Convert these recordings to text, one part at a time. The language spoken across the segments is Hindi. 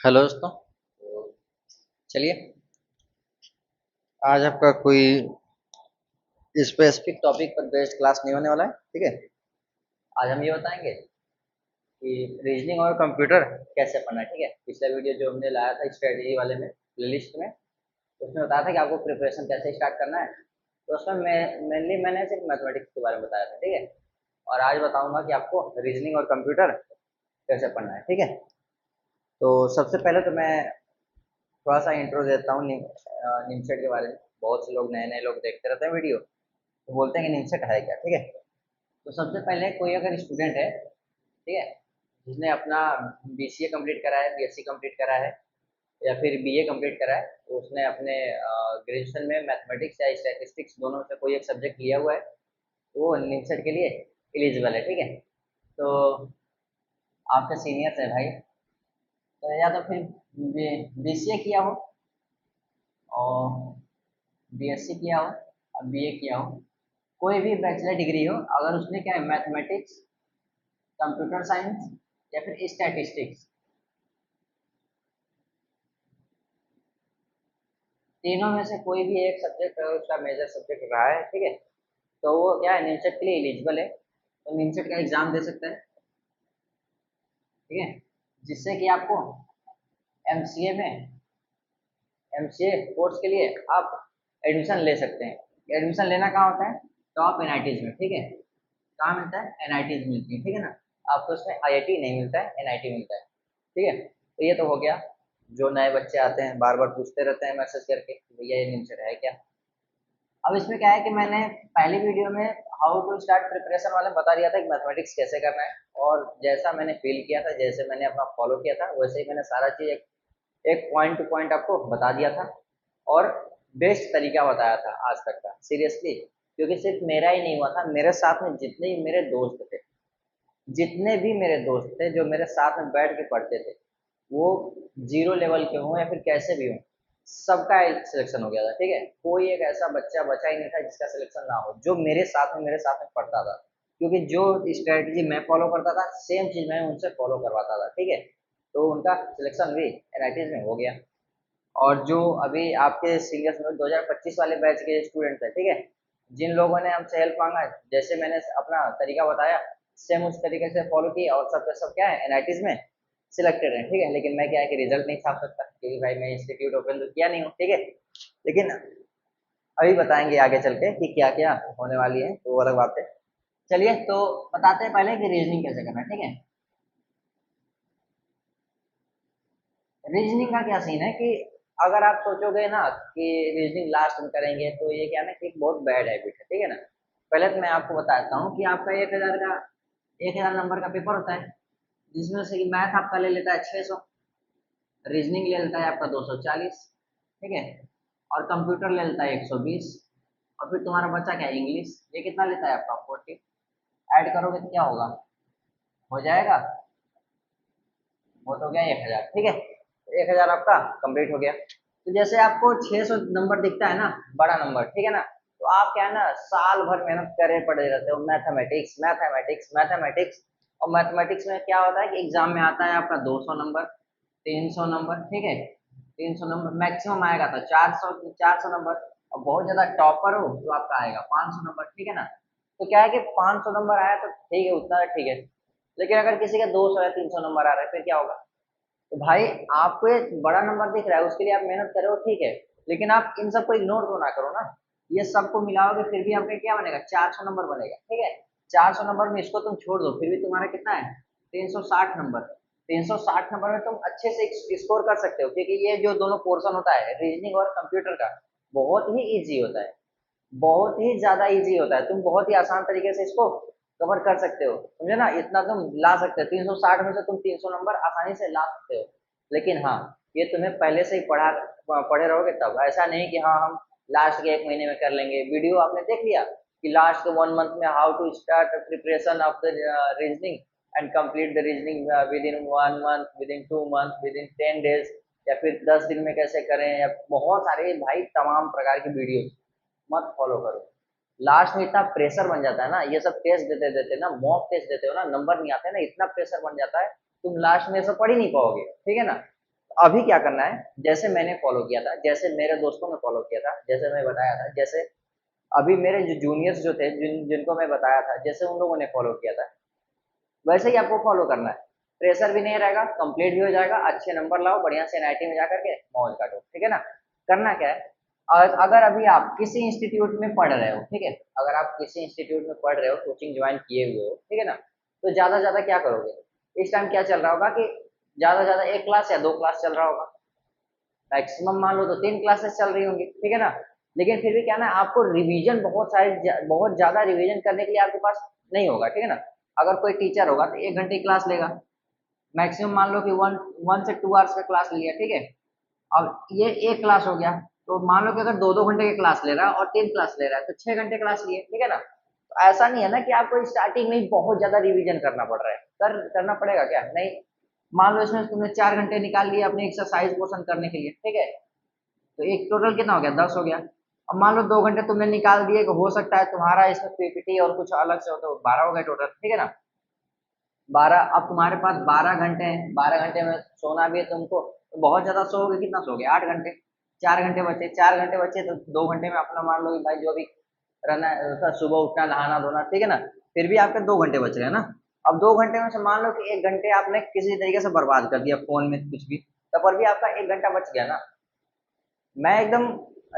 हेलो दोस्तों। चलिए, आज आपका कोई स्पेसिफिक टॉपिक पर बेस्ड क्लास नहीं होने वाला है। ठीक है, आज हम ये बताएंगे कि रीजनिंग और कंप्यूटर कैसे पढ़ना है। ठीक है, पिछला वीडियो जो हमने लाया था स्ट्रेटजी वाले में, प्लेलिस्ट में, उसमें बताया था कि आपको प्रिपरेशन कैसे स्टार्ट करना है। तो उसमें मैं मेनली मैंने सिर्फ मैथमेटिक्स के बारे में बताया था। ठीक है, और आज बताऊंगा कि आपको रीजनिंग और कंप्यूटर कैसे पढ़ना है। ठीक है, तो सबसे पहले तो मैं थोड़ा सा इंट्रो देता हूँ निमसेट के बारे में। बहुत से लोग, नए नए लोग देखते रहते हैं वीडियो, तो बोलते हैं कि निमसेट है क्या। ठीक है, तो सबसे पहले कोई अगर स्टूडेंट है, ठीक है, जिसने अपना बीसीए कंप्लीट करा है, बीएससी कंप्लीट करा है, या फिर बीए कंप्लीट करा है, तो उसने अपने ग्रेजुएशन में मैथमेटिक्स या स्टैटिस्टिक्स दोनों से कोई एक सब्जेक्ट लिया हुआ है, तो वो निमसेट के लिए एलिजिबल है। ठीक है, तो आपके सीनियर्स है भाई, तो या तो फिर बीसीए किया हो और बीएससी किया हो और बीए किया हो, कोई भी बैचलर डिग्री हो, अगर उसने क्या है मैथमेटिक्स, कंप्यूटर साइंस या फिर स्टैटिस्टिक्स, तीनों में से कोई भी एक सब्जेक्ट अगर उसका मेजर सब्जेक्ट रहा है, ठीक है, तो वो क्या है निमसेट के लिए एलिजिबल है, तो निमसेट का एग्जाम दे सकता है। ठीक है, जिससे कि आपको एमसीए में, एमसीए कोर्स के लिए आप एडमिशन ले सकते हैं। एडमिशन लेना कहाँ होता है? टॉप एनआईटीज में। ठीक है, कहाँ मिलता है? एनआईटीज मिलती है। ठीक है ना, आपको उसमें आईआईटी नहीं मिलता है, एनआईटी मिलता है। ठीक है, तो ये तो हो गया। जो नए बच्चे आते हैं बार बार पूछते रहते हैं मैसेज करके कि भैया ये निमसेट है क्या। अब इसमें क्या है कि मैंने पहली वीडियो में हाउ टू स्टार्ट प्रिपरेशन वाले बता दिया था कि मैथमेटिक्स कैसे करना है, और जैसा मैंने फील किया था, जैसे मैंने अपना फॉलो किया था, वैसे ही मैंने सारा चीज एक पॉइंट टू पॉइंट आपको बता दिया था, और बेस्ट तरीका बताया था आज तक का, सीरियसली। क्योंकि सिर्फ मेरा ही नहीं हुआ था, मेरे साथ में जितने भी मेरे दोस्त थे, जितने भी मेरे दोस्त थे जो मेरे साथ में बैठ के पढ़ते थे, वो जीरो लेवल के हों या फिर कैसे भी हों, सबका सिलेक्शन हो गया था। ठीक है, कोई एक ऐसा बच्चा बचा ही नहीं था जिसका सिलेक्शन ना हो, जो मेरे साथ में पढ़ता था। क्योंकि जो स्ट्रेटजी मैं फॉलो करता था, सेम चीज मैं उनसे फॉलो करवाता था। ठीक है, तो उनका सिलेक्शन भी एनआईटीज में हो गया। और जो अभी आपके सीनियर्स में 2025 वाले बैच के स्टूडेंट थे, ठीक है, जिन लोगों ने हमसे हेल्प मांगा, जैसे मैंने अपना तरीका बताया, सेम उस तरीके से फॉलो किया, और सब के सब क्या है एनआईटीज में सिलेक्टेड है। ठीक है, लेकिन मैं क्या है कि रिजल्ट नहीं छाप सकता, क्योंकि भाई मैं इंस्टीट्यूट ओपन तो किया नहीं हूँ। ठीक है, लेकिन अभी बताएंगे आगे चल के कि क्या क्या होने वाली है, तो वो अलग बात है। चलिए, तो बताते हैं पहले कि रीजनिंग कैसे करना है। ठीक है, रीजनिंग का क्या सीन है कि अगर आप सोचोगे ना कि रीजनिंग लास्ट में करेंगे, तो ये क्या है ना कि एक बहुत बैड हैबिट है। ठीक है ना, पहले तो मैं आपको बताता हूँ कि आपका 1000 नंबर का पेपर होता है, जिसमें से कि मैथ आपका ले लेता है 600, रीजनिंग ले लेता है आपका 240, ठीक है, और कंप्यूटर ले लेता है 120, और फिर तुम्हारा बच्चा क्या है इंग्लिश, ये कितना लेता है आपका 40। ऐड करोगे तो क्या होगा? हो जाएगा, वो तो हो गया 1000। ठीक है, 1000 आपका कंप्लीट हो गया। तो जैसे आपको 600 नंबर दिखता है ना, बड़ा नंबर, ठीक है ना, तो आप क्या है ना साल भर मेहनत करे पड़े रहते हो, मैथमेटिक्स मैथमेटिक्स मैथमेटिक्स। और मैथमेटिक्स में क्या होता है कि एग्जाम में आता है आपका 200 नंबर, 300 नंबर, ठीक है, 300 नंबर मैक्सिमम आएगा, तो 400 और बहुत ज्यादा टॉपर हो तो आपका आएगा 500 नंबर। ठीक है ना, तो क्या है कि 500 नंबर आया तो ठीक है, उतना ठीक है, लेकिन अगर किसी का 200 या 300 नंबर आ रहा है, फिर क्या होगा? तो भाई, आपको एक बड़ा नंबर दिख रहा है, उसके लिए आप मेहनत करो, ठीक है, लेकिन आप इन सबको इग्नोर तो ना करो ना। ये सबको मिलाओगे फिर भी आपका क्या बनेगा? 400 नंबर बनेगा। ठीक है, 400 नंबर में इसको तुम छोड़ दो, फिर भी तुम्हारा कितना है? 360 नंबर। 360 नंबर में तुम अच्छे से स्कोर कर सकते हो, क्योंकि ये जो दोनों पोर्शन होता है रीजनिंग और कंप्यूटर का, बहुत ही ईजी होता है, बहुत ही ज्यादा इजी होता है। तुम बहुत ही आसान तरीके से इसको कवर कर सकते हो, समझे ना, इतना तुम ला सकते हो। 360 में से तुम 300 नंबर आसानी से ला सकते हो। लेकिन हाँ, ये तुम्हें पहले से ही पढ़े रहोगे तब, ऐसा नहीं कि हाँ हम लास्ट के 1 महीने में कर लेंगे। वीडियो आपने देख लिया कि लास्ट के 1 मंथ में how to start preparation of the reasoning and complete the reasoning within 1 month, within 2 month, within 10 days, या फिर 10 दिन में कैसे करें, या बहुत सारे भाई तमाम प्रकार की वीडियो मत फॉलो करो। लास्ट में इतना प्रेशर बन जाता है ना, ये सब टेस्ट देते देते ना, मॉक टेस्ट देते हो ना, नंबर नहीं आते ना, इतना प्रेशर बन जाता है, तुम लास्ट में ये सब पढ़ ही नहीं पाओगे। ठीक है ना, अभी क्या करना है, जैसे मैंने फॉलो किया था, जैसे मेरे दोस्तों ने फॉलो किया था, जैसे मैं बताया था, जैसे अभी मेरे जो जूनियर्स जो थे जिनको मैं बताया था, जैसे उन लोगों ने फॉलो किया था, वैसे ही आपको फॉलो करना है। प्रेशर भी नहीं रहेगा, कंप्लीट भी हो जाएगा, अच्छे नंबर लाओ, बढ़िया से एनआईटी में जा करके मौज काटो, ठीक है ना। करना क्या है, अगर अभी आप किसी इंस्टीट्यूट में पढ़ रहे हो, ठीक है, अगर आप किसी इंस्टीट्यूट में पढ़ रहे हो, कोचिंग ज्वाइन किए हुए हो, ठीक है ना, तो ज्यादा से ज्यादा क्या करोगे, इस टाइम क्या चल रहा होगा कि ज्यादा से ज्यादा एक क्लास या दो क्लास चल रहा होगा, मैक्सिमम मान लो तो तीन क्लासेस चल रही होंगी, ठीक है ना। लेकिन फिर भी क्या ना, आपको रिवीजन बहुत ज्यादा रिवीजन करने के लिए आपके पास नहीं होगा, ठीक है ना। अगर कोई टीचर होगा तो 1 घंटे की क्लास लेगा, मैक्सिमम मान लो कि 1 से 2 आवर्स का क्लास लिया, ठीक है। अब ये एक क्लास हो गया, तो मान लो कि अगर 2-2 घंटे की क्लास ले रहा है और 3 क्लास ले रहा है, तो 6 घंटे क्लास लिए, ठीक है ना। तो ऐसा नहीं है ना कि आपको स्टार्टिंग में ही बहुत ज्यादा रिवीजन करना पड़ रहा है, करना पड़ेगा क्या, नहीं। मान लो इसमें तुमने 4 घंटे निकाल लिए अपने एक्सरसाइज पोर्शन करने के लिए, ठीक है, तो एक टोटल कितना हो गया, 10 हो गया। अब मान लो 2 घंटे तुमने निकाल दिए कि हो सकता है तुम्हारा इसमें पीपीटी और कुछ अलग से हो, तो 12 हो गए टोटल, ठीक है ना। 12, अब तुम्हारे पास 12 घंटे हैं, 12 घंटे में सोना भी है तुमको, तो बहुत ज्यादा सोओगे, कितना सोओगे, 8 घंटे। 4 घंटे बचे, 4 घंटे बचे, तो 2 घंटे में अपना मान लो कि भाई जो भी रहना है, सुबह उठना, नहाना धोना, ठीक है ना। फिर भी आपके 2 घंटे बच रहे हैं ना। अब 2 घंटे में से मान लो कि 1 घंटे आपने किसी तरीके से बर्बाद कर दिया फोन में कुछ भी, तब पर भी आपका 1 घंटा बच गया ना। मैं एकदम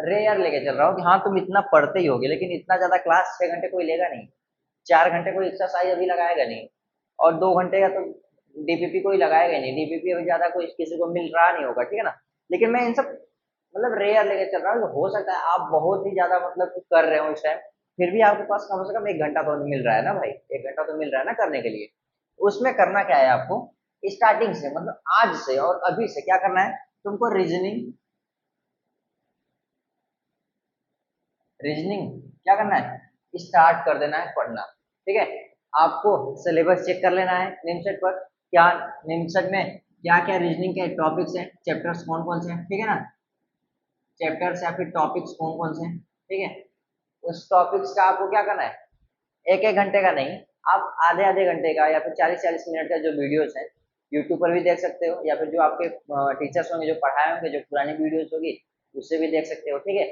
रेयर लेके चल रहा हूँ कि हाँ तुम इतना पढ़ते ही होगे, लेकिन इतना ज्यादा क्लास 6 घंटे कोई लेगा नहीं, 4 घंटे कोई एक्सरसाइज अभी लगाएगा नहीं, और 2 घंटे का तो डीपीपी कोई लगाएगा ही नहीं, डीपीपी अभी ज्यादा कोई किसी को मिल रहा नहीं होगा, ठीक है ना। लेकिन मैं इन सब मतलब रेयर लेके चल रहा हूँ, हो सकता है आप बहुत ही ज्यादा मतलब कुछ कर रहे हो इस टाइम, फिर भी आपके पास कम से कम 1 घंटा तो मिल रहा है ना भाई, 1 घंटा तो मिल रहा है ना करने के लिए। उसमें करना क्या है आपको, स्टार्टिंग से मतलब आज से और अभी से क्या करना है, तुमको रीजनिंग, रीजनिंग क्या करना है, स्टार्ट कर देना है पढ़ना, ठीक है। आपको सिलेबस चेक कर लेना है निमसेट पर, क्या निमसेट में क्या क्या रीजनिंग के टॉपिक्स हैं, चैप्टर्स कौन कौन से हैं, ठीक है ना, चैप्टर्स या फिर टॉपिक्स कौन कौन से हैं, ठीक है। उस टॉपिक्स का आपको क्या करना है, एक एक घंटे का नहीं, आप आधे आधे घंटे का या फिर 40-40 मिनट का जो वीडियोस हैं, यूट्यूब पर भी देख सकते हो, या फिर जो आपके टीचर्स होंगे जो पढ़ाए होंगे, जो पुरानी वीडियोस होगी उससे भी देख सकते हो, ठीक है।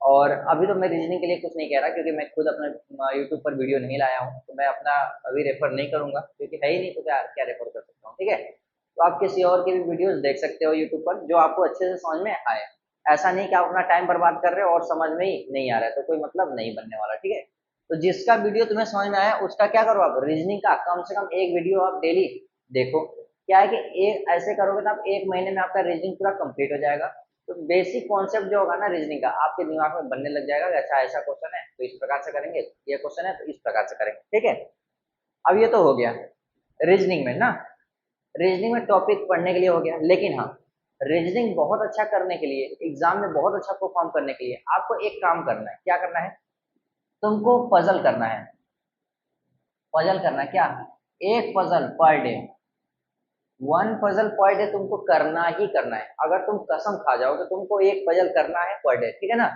और अभी तो मैं रीजनिंग के लिए कुछ नहीं कह रहा, क्योंकि मैं खुद अपना यूट्यूब पर वीडियो नहीं लाया हूँ, तो मैं अपना अभी रेफर नहीं करूंगा, क्योंकि है ही नहीं, तो क्या क्या रेफर कर सकता हूँ, ठीक है। तो आप किसी और की भी वीडियोस देख सकते हो यूट्यूब पर, जो आपको अच्छे से समझ में आए। ऐसा नहीं कि आप अपना टाइम बर्बाद कर रहे हो और समझ में ही नहीं आ रहा है, तो कोई मतलब नहीं बनने वाला, ठीक है। तो जिसका वीडियो तुम्हें समझ में आया उसका क्या करो, आप रीजनिंग का कम से कम एक वीडियो आप डेली देखो। क्या है कि एक ऐसे करोगे तो आप 1 महीने में आपका रीजनिंग पूरा कंप्लीट हो जाएगा। तो बेसिक कॉन्सेप्ट जो होगा ना रीजनिंग का, आपके दिमाग में बनने लग जाएगा कि अच्छा ऐसा क्वेश्चन है तो इस प्रकार से करेंगे, ये क्वेश्चन है तो इस प्रकार से करेंगे, ठीक है। अब ये तो हो गया रीजनिंग में ना, रीजनिंग में टॉपिक पढ़ने के लिए हो गया, लेकिन हाँ, रीजनिंग बहुत अच्छा करने के लिए, एग्जाम में बहुत अच्छा परफॉर्म करने के लिए आपको एक काम करना है, क्या करना है, तुमको पजल करना है। पजल करना है क्या, एक puzzle per day, 1 puzzle per day तुमको करना ही करना है। अगर तुम कसम खा जाओ कि तुमको एक पजल करना है पर डे, ठीक है ना,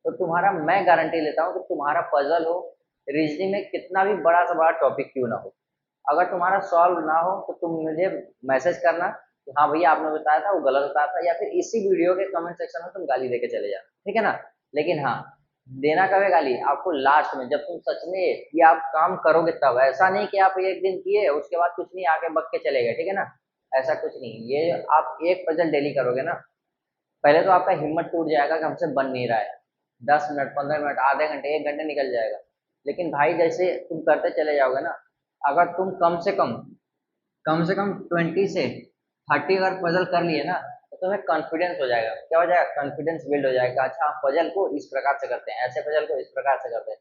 तो तुम्हारा मैं गारंटी लेता हूँ कि तुम्हारा पजल हो, रीजनिंग में कितना भी बड़ा से बड़ा टॉपिक क्यों ना हो, अगर तुम्हारा सॉल्व ना हो तो तुम मुझे मैसेज करना कि हाँ भैया आपने बताया था वो गलत बताया था, या फिर इसी वीडियो के कमेंट सेक्शन में तुम गाली देके चले जाना, ठीक है ना। लेकिन हाँ, देना कब है गाली, आपको लास्ट में, जब तुम सच में ये आप काम करोगे तब, ऐसा नहीं कि आप एक दिन किए उसके बाद कुछ नहीं आके बक के चले गए, ठीक है ना। ऐसा कुछ नहीं, ये आप एक पजल डेली करोगे ना, पहले तो आपका हिम्मत टूट जाएगा कि हमसे बन नहीं रहा है, 10 मिनट, 15 मिनट, आधे घंटे, 1 घंटे निकल जाएगा। लेकिन भाई जैसे तुम करते चले जाओगे ना, अगर तुम कम से कम 20 से 30 अगर पजल कर लिए ना, तो तुम्हें कॉन्फिडेंस हो जाएगा, क्या हो जाएगा, कॉन्फिडेंस बिल्ड हो जाएगा, अच्छा पजल को इस प्रकार से करते हैं, ऐसे पजल को इस प्रकार से करते हैं।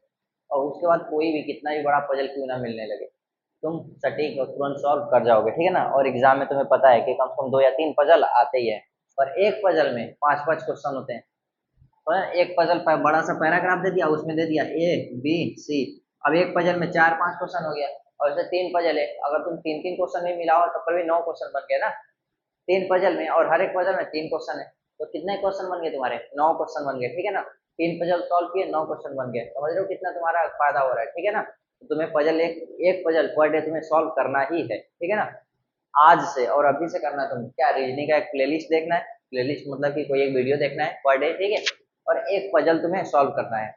और उसके बाद कोई भी कितना भी बड़ा पजल क्यों ना मिलने लगे, तुम सटीक और तुरंत सॉल्व कर जाओगे, ठीक है ना। और एग्जाम में तुम्हें पता है कि कम से कम 2 या 3 पजल आते ही है, और एक पजल में 5-5 क्वेश्चन होते हैं, तो एक पजल पर बड़ा सा पैराग्राफ दे दिया, उसमें दे दिया A B C, अब एक पजल में 4-5 क्वेश्चन हो गया, और जैसे 3 पजल है, अगर तुम 3-3 क्वेश्चन भी मिलाओ तो पर भी 9 क्वेश्चन बन गए ना, 3 पजल में, और हर एक पजल में 3 क्वेश्चन है, तो कितने क्वेश्चन बन गए तुम्हारे, 9 क्वेश्चन बन गए, ठीक है ना। 3 पजल सॉल्व किए, 9 क्वेश्चन बन गए, समझ रहे हो कितना तुम्हारा फायदा हो रहा है, ठीक है ना। तो तुम्हें पजल एक एक पजल पर डे तुम्हें सॉल्व करना ही है, ठीक है ना। आज से और अभी से करना है। तुम क्या रीजनिंग का एक प्लेलिस्ट देखना है, प्लेलिस्ट मतलब कि कोई एक वीडियो देखना है पर डे, ठीक है, और एक पजल तुम्हें सॉल्व करना है।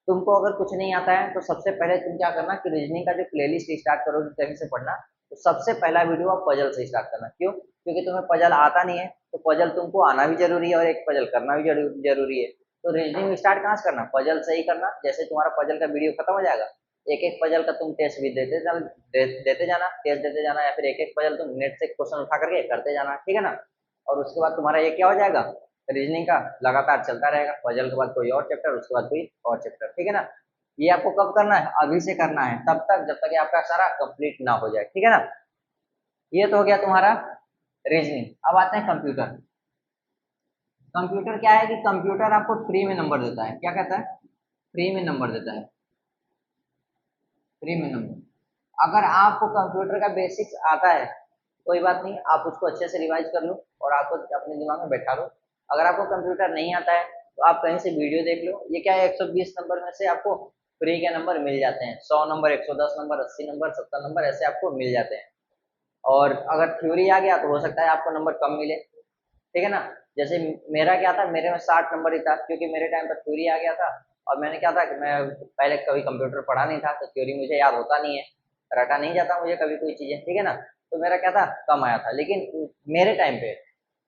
तुमको अगर कुछ नहीं आता है तो सबसे पहले तुम क्या करना कि रीजनिंग का जो प्लेलिस्ट स्टार्ट करोगे कहीं से पढ़ना, तो सबसे पहला वीडियो आप पजल से स्टार्ट करना। क्यों? क्योंकि तुम्हें पजल आता नहीं है, तो पजल तुमको आना भी जरूरी है और एक पजल करना भी जरूरी है। तो रीजनिंग स्टार्ट कहाँ से करना? पजल से ही करना। जैसे तुम्हारा पजल का वीडियो खत्म हो जाएगा, एक एक पजल का तुम टेस्ट भी देते जाना, टेस्ट देते जाना, या फिर एक एक पजल तुम नेट से क्वेश्चन उठा करके करते जाना, ठीक है ना। और उसके बाद तुम्हारा ये क्या हो जाएगा, रीजनिंग का लगातार चलता रहेगा। पजल के बाद कोई और चैप्टर, उसके बाद कोई और चैप्टर, ठीक है ना। ये आपको कब करना है? अभी से करना है, तब तक जब तक ये आपका सारा कंप्लीट ना हो जाए, ठीक है ना। ये तो हो गया तुम्हारा रीजनिंग। अब आते हैं कंप्यूटर। कंप्यूटर क्या है कि कंप्यूटर आपको फ्री में नंबर देता है। क्या कहता है? फ्री में नंबर देता है, फ्री में नंबर। अगर आपको कंप्यूटर का बेसिक्स आता है कोई बात नहीं, आप उसको अच्छे से रिवाइज कर लो और आपको अपने दिमाग में बैठा लो। अगर आपको कंप्यूटर नहीं आता है तो आप कहीं से वीडियो देख लो। ये क्या है, 120 नंबर में से आपको फ्री के नंबर मिल जाते हैं। 100 नंबर, 110 नंबर, 80 नंबर, 70 नंबर, ऐसे आपको मिल जाते हैं। और अगर थ्योरी आ गया तो हो सकता है आपको नंबर कम मिले, ठीक है ना। जैसे मेरा क्या था, मेरे में 60 नंबर ही था, क्योंकि मेरे टाइम पर थ्योरी आ गया था। और मैंने क्या था कि मैं पहले कभी कंप्यूटर पढ़ा नहीं था, तो थ्योरी मुझे याद होता नहीं है, रटा नहीं जाता मुझे कभी कोई चीजें, ठीक है ना। तो मेरा क्या था, कम आया था। लेकिन मेरे टाइम पे,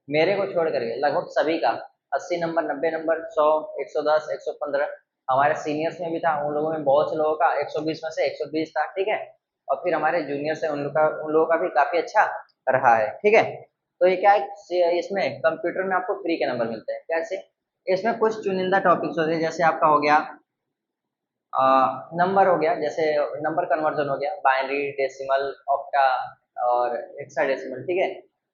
मेरे को छोड़ करके लगभग सभी का 80 नंबर, 90 नंबर, 100, 110, 115, हमारे सीनियर्स में भी था, उन लोगों में बहुत से लोगों का 120 में से 120 था, ठीक है। और फिर हमारे जूनियर्स है, उन लोगों का भी काफी अच्छा रहा है, ठीक है। तो ये क्या है, इसमें कंप्यूटर में आपको फ्री के नंबर मिलते हैं। कैसे? इसमें कुछ चुनिंदा टॉपिक्स होते हैं, जैसे आपका हो गया नंबर हो गया, जैसे नंबर कन्वर्जन हो गया, बाइनरी, डेसिमल, ऑक्टा और हेक्साडेसिमल, ठीक है।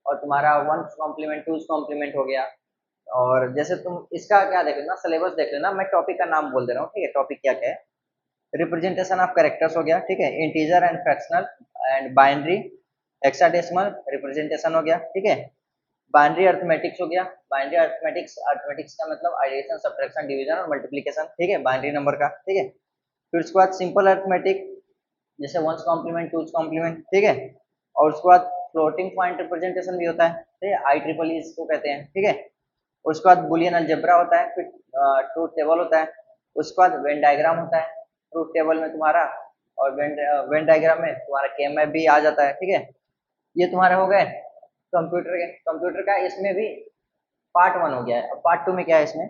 और तुम्हारा वंस कॉम्प्लीमेंट, टूज कॉम्प्लीमेंट हो गया। और जैसे तुम इसका क्या देख लेना, सिलेबस देख लेना, मैं टॉपिक का नाम बोल दे रहा हूँ, ठीक है। टॉपिक क्या क्या है? रिप्रेजेंटेशन ऑफ कैरेक्टर्स हो गया, ठीक है, integer and fractional and binary, hexadecimal representation हो गया, ठीक है। बाइनरी अर्थमेटिक्स हो गया, बाइनरी अर्थमेटिक्स, अर्थमेटिक्स का मतलब एडिशन, सब्ट्रैक्शन, डिवीजन और मल्टीप्लिकेशन, ठीक है, बाइनरी नंबर का, ठीक है। फिर उसके बाद सिंपल अर्थमेटिक, जैसे वंस कॉम्प्लीमेंट, टूज कॉम्प्लीमेंट, ठीक है। और उसके बाद फ्लोटिंग पॉइंट रिप्रेजेंटेशन भी होता है, ठीक है, आई ट्रिपल ई इसको कहते हैं, ठीक है। उसके बाद बुलियन अलजेब्रा होता है, फिर ट्रूथ टेबल होता है। उसके बाद वेन डायग्राम होता है, ट्रूथ टेबल में तुम्हारा, और वेन डायग्राम में तुम्हारा के मैप भी आ जाता है, ठीक है। ये तुम्हारे हो गए कंप्यूटर के। कंप्यूटर का इसमें भी पार्ट 1 हो गया है। अब पार्ट 2 में क्या है, इसमें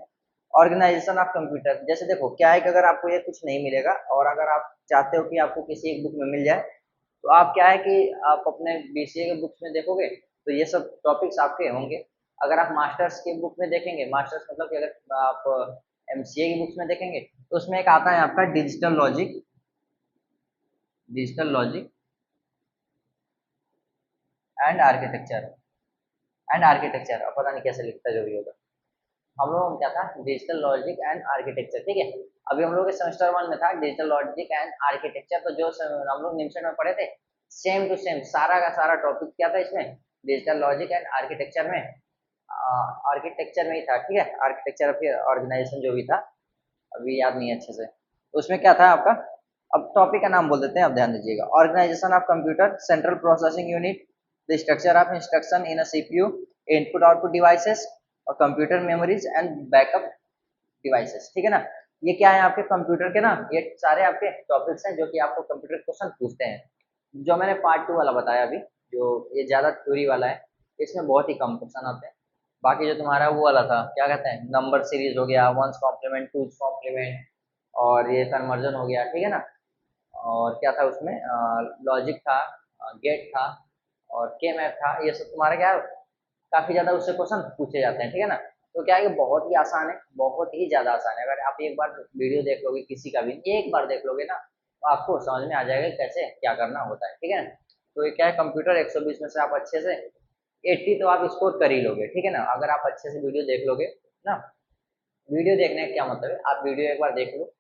ऑर्गेनाइजेशन ऑफ कंप्यूटर। जैसे देखो क्या है कि अगर आपको ये कुछ नहीं मिलेगा और अगर आप चाहते हो कि आपको किसी एक बुक में मिल जाए, तो आप क्या है कि आप अपने बीसीए के बुक्स में देखोगे तो ये सब टॉपिक्स आपके होंगे। अगर आप मास्टर्स के बुक में देखेंगे, मास्टर्स मतलब कि अगर आप एमसीए की बुक्स में देखेंगे, तो उसमें एक आता है आपका digital logic, digital logic and architecture, and architecture, अब पता नहीं कैसे लिखता जो भी होगा। हम लोगों में क्या था, डिजिटल लॉजिक एंड आर्किटेक्चर, ठीक है। अभी हम लोग के सेमेस्टर 1 में था डिजिटल लॉजिक एंड आर्किटेक्चर। तो जो हम लोग निम्सन में पढ़े थे, सेम टू सेम सारा का सारा टॉपिक क्या था इसमें, डिजिटल लॉजिक एंड आर्किटेक्चर में, आर्किटेक्चर में ही था, ठीक है। आर्किटेक्चर फिर ऑर्गेनाइजेशन जो भी था, अभी याद नहीं है अच्छे से। तो उसमें क्या था आपका, अब टॉपिक का नाम बोल देते हैं, अब ध्यान दीजिएगा। Organization of computer, central processing unit, the structure of instruction in a CPU, input output devices, और computer memories and backup devices, ठीक है ना। ये क्या है आपके कंप्यूटर के ना, ये सारे आपके टॉपिक्स हैं जो कि आपको कंप्यूटर क्वेश्चन पूछते हैं। जो मैंने पार्ट 2 वाला बताया अभी, जो ये ज्यादा थ्योरी वाला है, इसमें बहुत ही कम क्वेश्चन आते हैं। बाकी जो तुम्हारा वो वाला था, क्या कहते हैं, नंबर सीरीज हो गया, वंस कॉम्प्लीमेंट, टूज कॉम्प्लीमेंट, और ये कन्वर्जन हो गया, ठीक है ना। और क्या था उसमें, लॉजिक था, गेट था, और के मैप था। ये सब तुम्हारा क्या है, काफी ज्यादा उससे क्वेश्चन पूछे जाते हैं, ठीक है ना। तो क्या है कि बहुत ही आसान है, बहुत ही ज्यादा आसान है। अगर आप एक बार वीडियो देख लोगे, किसी का भी एक बार देख लोगे ना, तो आपको समझ में आ जाएगा कि कैसे क्या करना होता है, ठीक है ना। तो ये क्या है, कंप्यूटर 120 में से आप अच्छे से 80 तो आप स्कोर कर ही लोगे, ठीक है ना, अगर आप अच्छे से वीडियो देख लोगे ना। वीडियो देखने का क्या मतलब है, आप वीडियो एक बार देख लो,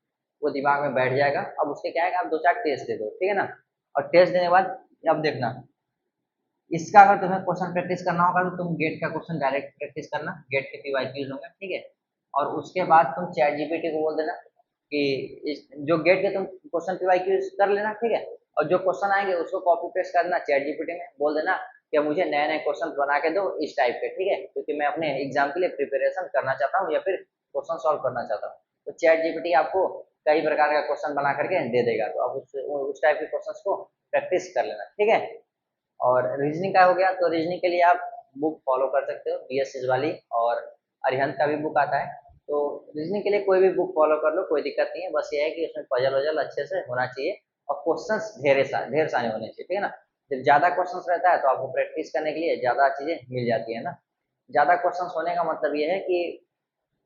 वो दिमाग में बैठ जाएगा। अब उसके क्या है कि आप 2-4 टेस्ट दे दो, ठीक है ना। और टेस्ट देने के बाद अब देखना, इसका अगर तुम्हें क्वेश्चन प्रैक्टिस करना होगा तो तुम गेट का क्वेश्चन डायरेक्ट प्रैक्टिस करना, गेट के पीवाईक्यूज होंगे, ठीक है। और उसके बाद तुम चैट जीपीटी को बोल देना कि जो गेट के तुम क्वेश्चन पीवाईक्यूज कर लेना, ठीक है। और जो क्वेश्चन आएंगे उसको कॉपी पेस्ट करना, चैट जीपीटी में बोल देना कि मुझे नए नए क्वेश्चन बना के दो इस टाइप के, ठीक है, क्योंकि मैं अपने एग्जाम के लिए प्रिपरेशन करना चाहता हूँ या फिर क्वेश्चन सॉल्व करना चाहता हूँ। तो चैट जीपीटी आपको कई प्रकार का क्वेश्चन बना करके दे देगा, तो आप उस टाइप के क्वेश्चन को प्रैक्टिस कर लेना, ठीक है। और रीजनिंग का हो गया, तो रीजनिंग के लिए आप बुक फॉलो कर सकते हो, बी एस वाली, और अरिहंत का भी बुक आता है। तो रीजनिंग के लिए कोई भी बुक फॉलो कर लो, कोई दिक्कत नहीं है, बस ये है कि उसमें पजल वजल अच्छे से होना चाहिए और क्वेश्चंस ढेर सारे होने चाहिए, ठीक है ना। जब ज्यादा क्वेश्चंस रहता है तो आपको प्रैक्टिस करने के लिए ज्यादा चीजें मिल जाती है ना। ज्यादा क्वेश्चंस होने का मतलब ये है कि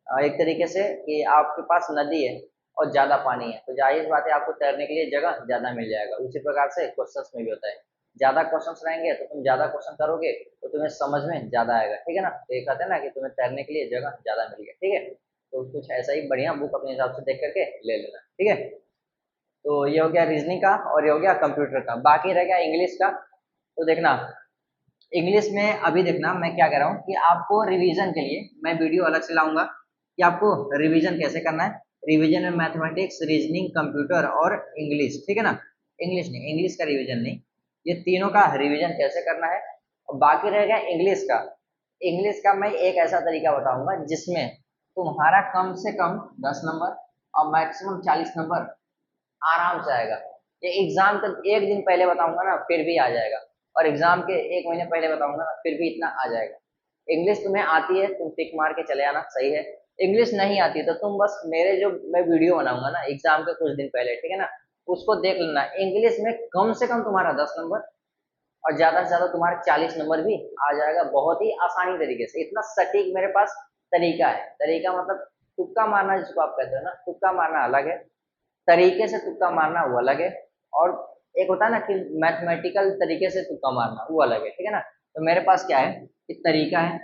एक तरीके से कि आपके पास नदी है और ज्यादा पानी है, तो जाहिर बात है आपको तैरने के लिए जगह ज्यादा मिल जाएगा। उसी प्रकार से क्वेश्चंस में भी होता है, ज्यादा क्वेश्चंस रहेंगे तो तुम ज्यादा क्वेश्चन करोगे तो तुम्हें समझ में ज्यादा आएगा, ठीक है ना। तो ये कहते हैं ना कि तुम्हें तैरने के लिए जगह ज्यादा मिल गया, ठीक है। तो कुछ ऐसा ही बढ़िया बुक अपने हिसाब से देख करके ले लेना, ठीक है। तो ये हो गया रीजनिंग का और ये हो गया कंप्यूटर का। बाकी रह गया इंग्लिश का। तो देखना, इंग्लिश में अभी देखना मैं क्या कह रहा हूँ कि आपको रिवीजन के लिए मैं वीडियो अलग से लाऊंगा कि आपको रिवीजन कैसे करना है। रिवीजन में मैथमेटिक्स, रीजनिंग, कंप्यूटर और इंग्लिश, ठीक है ना। इंग्लिश नहीं, इंग्लिश का रिवीजन नहीं, ये तीनों का रिवीजन कैसे करना है। और बाकी रह गया इंग्लिश का। इंग्लिश का मैं एक ऐसा तरीका बताऊंगा जिसमें तुम्हारा कम से कम 10 नंबर और मैक्सिमम 40 नंबर आराम से आएगा। ये एग्जाम का एक दिन पहले बताऊंगा ना फिर भी आ जाएगा, और एग्जाम के 1 महीने पहले बताऊंगा ना फिर भी इतना आ जाएगा। इंग्लिश तुम्हें आती है तुम टिक मार के चले आना, सही है। इंग्लिश नहीं आती तो तुम बस मेरे जो मैं वीडियो बनाऊंगा ना एग्जाम के कुछ दिन पहले, ठीक है ना, उसको देख लेना। इंग्लिश में कम से कम तुम्हारा 10 नंबर और ज्यादा से ज्यादा तुम्हारे 40 नंबर भी आ जाएगा, बहुत ही आसानी तरीके से। इतना सटीक मेरे पास तरीका है। तरीका मतलब तुक्का मारना जिसको आप कहते हो ना, तुक्का मारना अलग है, तरीके से तुक्का मारना वो अलग है, और एक होता है ना कि मैथमेटिकल तरीके से तुक्का मारना वो अलग है, ठीक है ना। तो मेरे पास क्या है कि तरीका है,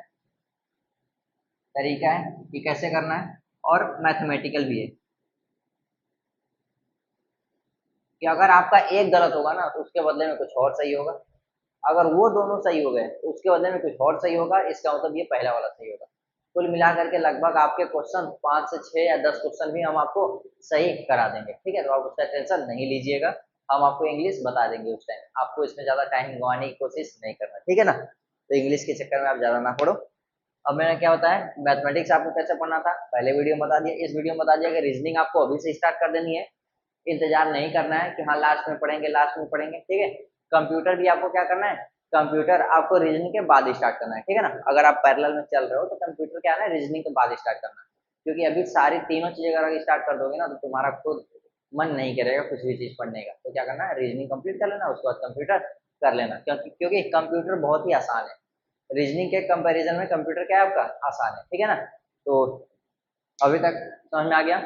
तरीका है कि कैसे करना है, और मैथमेटिकल भी है कि अगर आपका एक गलत होगा ना तो उसके बदले में कुछ और सही होगा। अगर वो दोनों सही हो गए तो उसके बदले में कुछ और सही होगा, इसका मतलब ये पहला वाला सही होगा। कुल मिलाकर के लगभग आपके क्वेश्चन 5 से 6 या 10 क्वेश्चन भी हम आपको सही करा देंगे, ठीक है। तो आप उसका टेंशन नहीं लीजिएगा, हम आपको इंग्लिश बता देंगे उस टाइम। आपको इसमें ज्यादा टाइम गंवाने की कोशिश नहीं करना, ठीक है ना। तो इंग्लिश के चक्कर में आप ज्यादा ना पढ़ो। अब मैंने क्या बताया, मैथमेटिक्स आपको कैसे पढ़ना था पहले वीडियो में बता दिया, इस वीडियो में बता दिया कि रीजनिंग आपको अभी से स्टार्ट कर देनी है, इंतजार नहीं करना है कि हाँ लास्ट में पढ़ेंगे लास्ट में पढ़ेंगे, ठीक है। कंप्यूटर भी आपको क्या करना है, कंप्यूटर आपको रीजनिंग के बाद स्टार्ट करना है, ठीक है ना। अगर आप पैरेलल में चल रहे हो तो कंप्यूटर क्या है ना, रीजनिंग के बाद स्टार्ट करना है। क्योंकि अभी सारी तीनों चीजें अगर स्टार्ट कर दोगे ना तो तुम्हारा खुद मन नहीं करेगा कुछ भी चीज पढ़ने का। तो क्या करना है, रीजनिंग कंप्लीट कर लेना, उसके बाद कंप्यूटर कर लेना, क्योंकि कंप्यूटर बहुत ही आसान है। रीजनिंग के कंपैरिजन में कंप्यूटर क्या है आपका आसान है, ठीक है ना। तो अभी तक समझ में आ गया।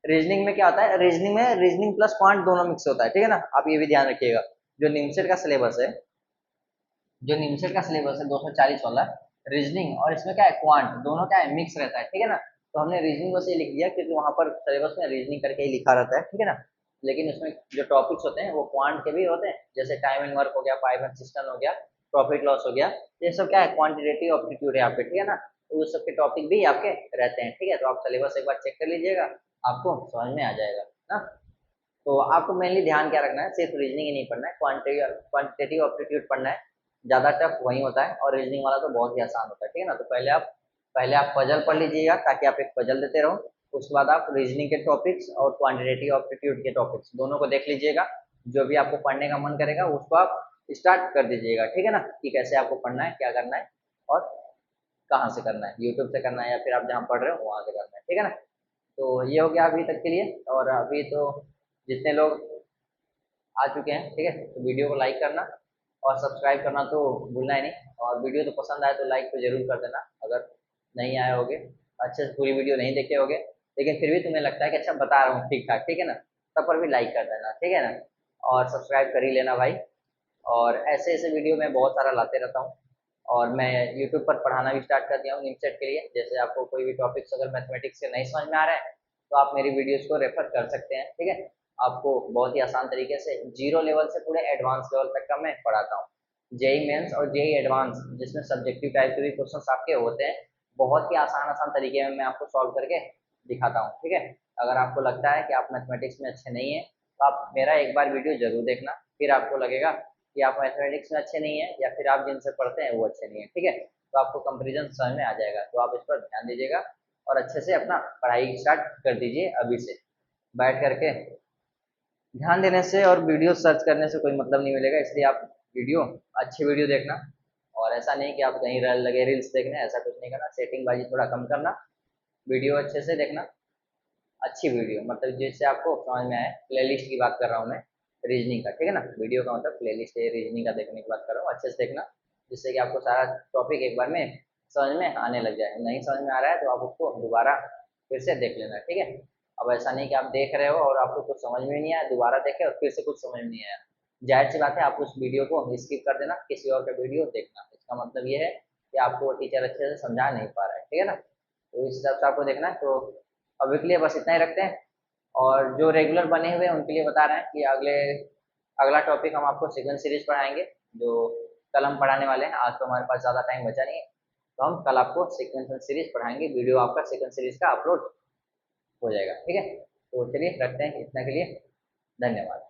रीजनिंग में क्या होता है, रीजनिंग में रीजनिंग प्लस क्वांट दोनों मिक्स होता है, ठीक है ना। आप ये भी ध्यान रखिएगा, जो निमसेट का सिलेबस है, जो निमसेट का सिलेबस है 240 वाला, रीजनिंग और इसमें क्या है क्वांट दोनों क्या है मिक्स रहता है, ठीक है ना। तो हमने रीजनिंग बस ये लिख दिया क्योंकि वहां पर सिलेबस में रीजनिंग करके ही लिखा रहता है, ठीक है ना। लेकिन उसमें जो टॉपिक्स होते हैं वो क्वांट के भी होते हैं, जैसे टाइम एंड वर्क हो गया, पाइथन सिस्टम हो गया, प्रॉफिट लॉस हो गया, ये सब क्या है क्वांटिटेटिव एप्टीट्यूड है आपके, ठीक है ना। तो उस सबके टॉपिक भी आपके रहते हैं, ठीक है। तो आप सिलेबस एक बार चेक कर लीजिएगा, आपको समझ में आ जाएगा ना। तो आपको मेनली ध्यान क्या रखना है, सिर्फ रीजनिंग ही नहीं पढ़ना है, क्वांटिटेटिव एप्टीट्यूड पढ़ना है। ज्यादा टफ वही होता है और रीजनिंग वाला तो बहुत ही आसान होता है, ठीक है ना। तो पहले आप पजल पढ़ लीजिएगा ताकि आप एक पजल देते रहो। उसके बाद आप रीजनिंग के टॉपिक्स और क्वांटिटेटिव एप्टीट्यूड के टॉपिक्स दोनों को देख लीजिएगा। जो भी आपको पढ़ने का मन करेगा उसको आप स्टार्ट कर दीजिएगा, ठीक है ना, कि कैसे आपको पढ़ना है, क्या करना है और कहाँ से करना है, यूट्यूब से करना है या फिर आप जहाँ पढ़ रहे हो वहां से करना है, ठीक है ना। तो ये हो गया अभी तक के लिए। और अभी तो जितने लोग आ चुके हैं, ठीक है, तो वीडियो को लाइक करना और सब्सक्राइब करना तो भूलना ही नहीं। और वीडियो तो पसंद आए तो लाइक तो जरूर कर देना। अगर नहीं आए होगे, अच्छे से पूरी वीडियो नहीं देखे होगे, लेकिन फिर भी तुम्हें लगता है कि अच्छा बता रहा हूँ ठीक ठाक, ठीक है ना, तब पर भी लाइक कर देना, ठीक है ना। और सब्सक्राइब कर ही लेना भाई। और ऐसे ऐसे वीडियो मैं बहुत सारा लाते रहता हूँ। और मैं यूट्यूब पर पढ़ाना भी स्टार्ट कर दिया हूँ निमसेट के लिए। जैसे आपको कोई भी टॉपिक्स अगर मैथमेटिक्स के नहीं समझ में आ रहा है तो आप मेरी वीडियोस को रेफर कर सकते हैं, ठीक है। आपको बहुत ही आसान तरीके से जीरो लेवल से पूरे एडवांस लेवल तक का मैं पढ़ाता हूँ। जेई मेंस और जेई एडवांस जिसमें सब्जेक्टिव टाइप के भी क्वेश्चन आपके होते हैं, बहुत ही आसान आसान तरीके में मैं आपको सॉल्व करके दिखाता हूँ, ठीक है। अगर आपको लगता है कि आप मैथमेटिक्स में अच्छे नहीं हैं तो आप मेरा एक बार वीडियो जरूर देखना, फिर आपको लगेगा कि आप मैथमेटिक्स में अच्छे नहीं हैं या फिर आप जिनसे पढ़ते हैं वो अच्छे नहीं है, ठीक है। तो आपको कंपेरिजन समझ में आ जाएगा, तो आप इस पर ध्यान दीजिएगा और अच्छे से अपना पढ़ाई स्टार्ट कर दीजिए अभी से। बैठ करके ध्यान देने से और वीडियो सर्च करने से कोई मतलब नहीं मिलेगा, इसलिए आप वीडियो, अच्छी वीडियो देखना। और ऐसा नहीं कि आप कहीं लगे रील्स देखने, ऐसा कुछ नहीं करना। सेटिंग बाजी थोड़ा कम करना, वीडियो अच्छे से देखना, अच्छी वीडियो मतलब जिससे आपको समझ में आए। प्लेलिस्ट की बात कर रहा हूँ मैं, रीजनिंग का, ठीक है ना। वीडियो का मतलब प्लेलिस्ट है, रीजनिंग का देखने की बात कर रहा हूँ, अच्छे से देखना जिससे कि आपको सारा टॉपिक एक बार में समझ में आने लग जाए। नहीं समझ में आ रहा है तो आप उसको दोबारा फिर से देख लेना, ठीक है। अब ऐसा नहीं कि आप देख रहे हो और आपको कुछ समझ में नहीं आया, दोबारा देखे और फिर से कुछ समझ में नहीं आया। जाहिर सी बात है आप उस वीडियो को स्किप कर देना, किसी और का वीडियो देखना। इसका मतलब ये है कि आपको वो टीचर अच्छे से समझा नहीं पा रहा है, ठीक है ना। तो इस हिसाब से आपको देखना है। तो अभी के लिए बस इतना ही रखते हैं। और जो रेगुलर बने हुए हैं उनके लिए बता रहे हैं कि अगला टॉपिक हम आपको सीक्वेंस सीरीज पढ़ाएंगे, जो कल हम पढ़ाने वाले हैं। आज तो हमारे पास ज़्यादा टाइम बचा नहीं है, तो हम कल आपको सीक्वेंस सीरीज पढ़ाएंगे। वीडियो आपका सीक्वेंस सीरीज का अपलोड हो जाएगा, ठीक है। तो चलिए रखते हैं इतना के लिए, धन्यवाद।